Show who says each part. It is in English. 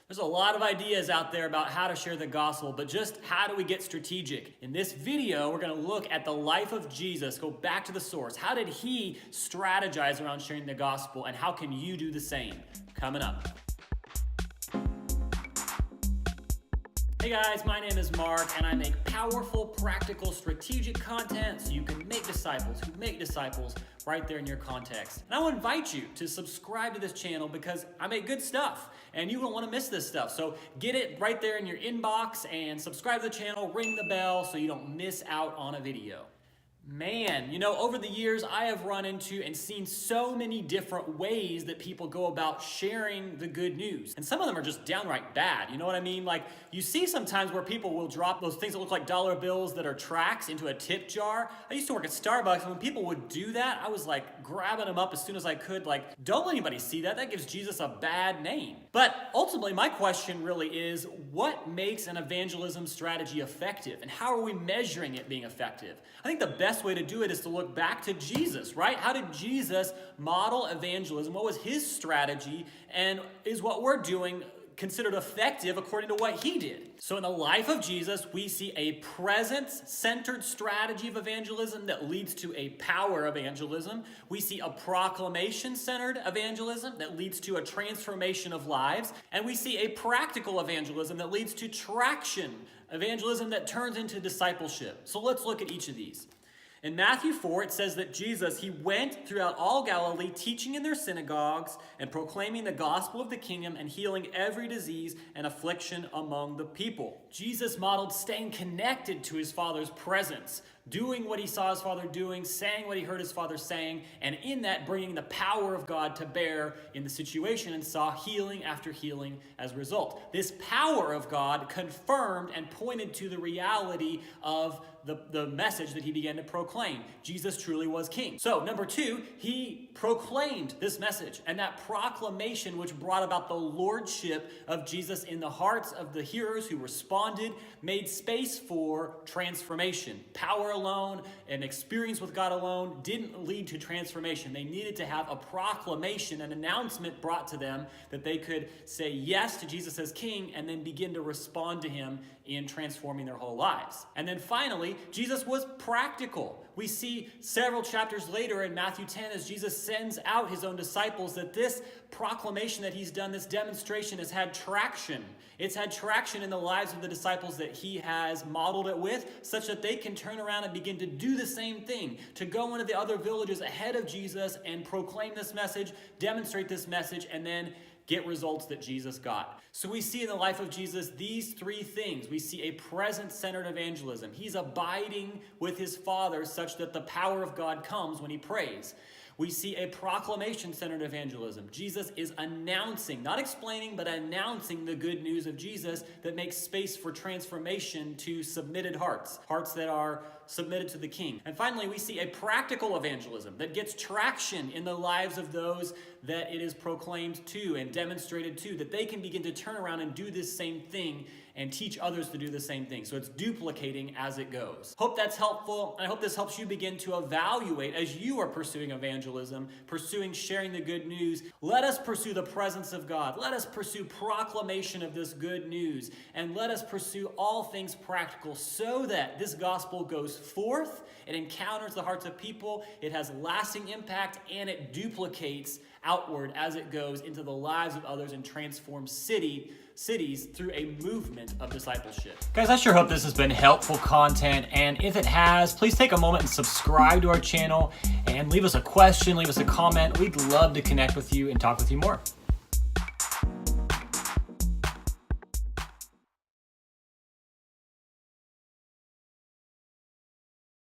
Speaker 1: There's a lot of ideas out there about how to share the gospel, but just how do we get strategic? In this video, we're going to look at the life of Jesus, go back to the source. How did he strategize around sharing the gospel, and how can you do the same? Coming up. Hey guys, my name is Mark, and I make powerful, practical, strategic content so you can make disciples who make disciples right there in your context. And I want to invite you to subscribe to this channel because I make good stuff, and you don't want to miss this stuff. So get it right there in your inbox and subscribe to the channel, ring the bell so you don't miss out on a video. Man, over the years, I have run into and seen so many different ways that people go about sharing the good news. And some of them are just downright bad, you know what I mean? Like, you see sometimes where people will drop those things that look like dollar bills that are tracts into a tip jar. I used to work at Starbucks, and when people would do that, I was like grabbing them up as soon as I could, like, don't let anybody see that. That gives Jesus a bad name. But ultimately, my question really is, what makes an evangelism strategy effective? And how are we measuring it being effective? I think the best way to do it is to look back to Jesus, right? How did Jesus model evangelism? What was his strategy? And is what we're doing considered effective according to what he did? So in the life of Jesus, we see a presence-centered strategy of evangelism that leads to a power evangelism. We see a proclamation-centered evangelism that leads to a transformation of lives. And we see a practical evangelism that leads to traction evangelism that turns into discipleship. So let's look at each of these. In Matthew 4, it says that Jesus, he went throughout all Galilee, teaching in their synagogues and proclaiming the gospel of the kingdom and healing every disease and affliction among the people. Jesus modeled staying connected to his Father's presence, doing what he saw his Father doing, saying what he heard his Father saying, and in that bringing the power of God to bear in the situation, and saw healing after healing as a result. This power of God confirmed and pointed to the reality of the message that he began to proclaim. Jesus truly was king. So, number two, he proclaimed this message, and that proclamation which brought about the lordship of Jesus in the hearts of the hearers who responded, made space for transformation. Power alone, an experience with God alone, didn't lead to transformation. They needed to have a proclamation, an announcement brought to them that they could say yes to Jesus as king and then begin to respond to him in transforming their whole lives. And then finally, Jesus was practical. We see several chapters later in Matthew 10 as Jesus sends out his own disciples that this proclamation that he's done, this demonstration, has had traction. It's had traction in the lives of the disciples that he has modeled it with, such that they can turn around and begin to do the same thing, to go into the other villages ahead of Jesus and proclaim this message, demonstrate this message, and then get results that Jesus got. So we see in the life of Jesus these three things. We see a presence-centered evangelism. He's abiding with his Father such that the power of God comes when he prays. We see a proclamation-centered evangelism. Jesus is announcing, not explaining, but announcing the good news of Jesus that makes space for transformation to submitted hearts, hearts that are submitted to the King. And finally, we see a practical evangelism that gets traction in the lives of those that it is proclaimed to and demonstrated to, that they can begin to turn around and do this same thing and teach others to do the same thing. So it's duplicating as it goes. Hope that's helpful. And I hope this helps you begin to evaluate as you are pursuing evangelism, pursuing sharing the good news. Let us pursue the presence of God. Let us pursue proclamation of this good news. And let us pursue all things practical so that this gospel goes forth, it encounters the hearts of people, it has lasting impact, and it duplicates outward as it goes into the lives of others and transforms cities through a movement of discipleship. Guys, I sure hope this has been helpful content, and if it has, please take a moment and subscribe to our channel and leave us a question, leave us a comment. We'd love to connect with you and talk with you more.